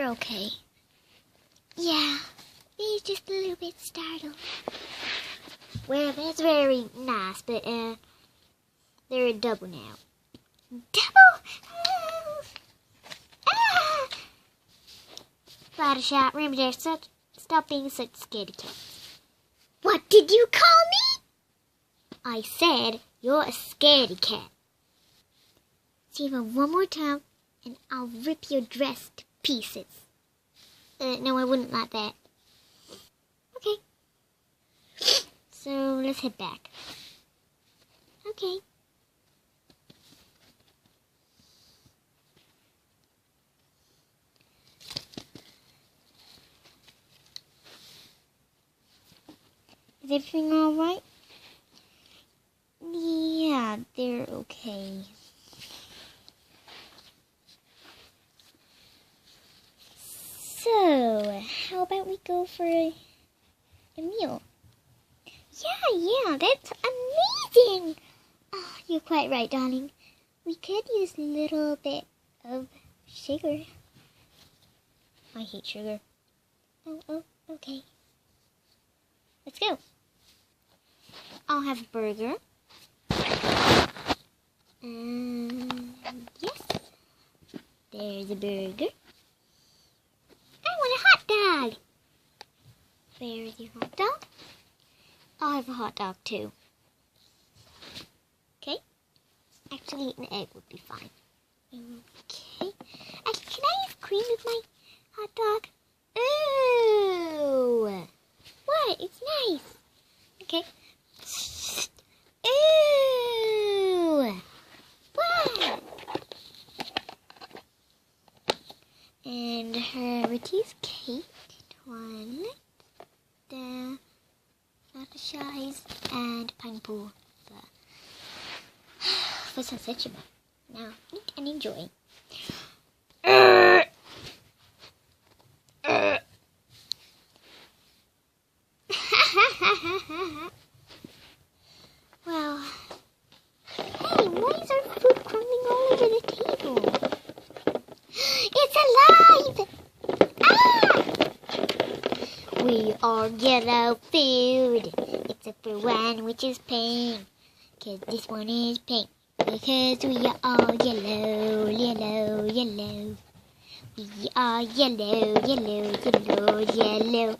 They're okay. Yeah, he's just a little bit startled. Well, that's very nice, but they're a double now. Double? Ah! Fluttershy, remember, stop being such scaredy cat. What did you call me? I said you're a scaredy cat. See even one more time, and I'll rip your dress to pieces. No, I wouldn't like that. Okay. So, let's head back. Okay. Is everything alright? Yeah, they're okay. So, how about we go for a meal? Yeah, that's amazing! Oh, you're quite right, darling. We could use a little bit of sugar. I hate sugar. Oh, okay. Let's go. I'll have a burger. Yes. There's a burger. I want a hot dog. There's your hot dog. I'll have a hot dog too. Okay. Actually, an egg would be fine. Okay. Can I have cream with my hot dog? Ooh. What? It's nice. Okay. Ooh. What? And Rarity's cake, Twilight, the Fluttershy's, and Pineapple for Sunset. Now, eat and enjoy. Well, hey, why is our food crumbling all over the table? It's alive! Ah! We are yellow food, except for one which is pink. Cause this one is pink, because we are all yellow, yellow, yellow. We are yellow, yellow, yellow, yellow.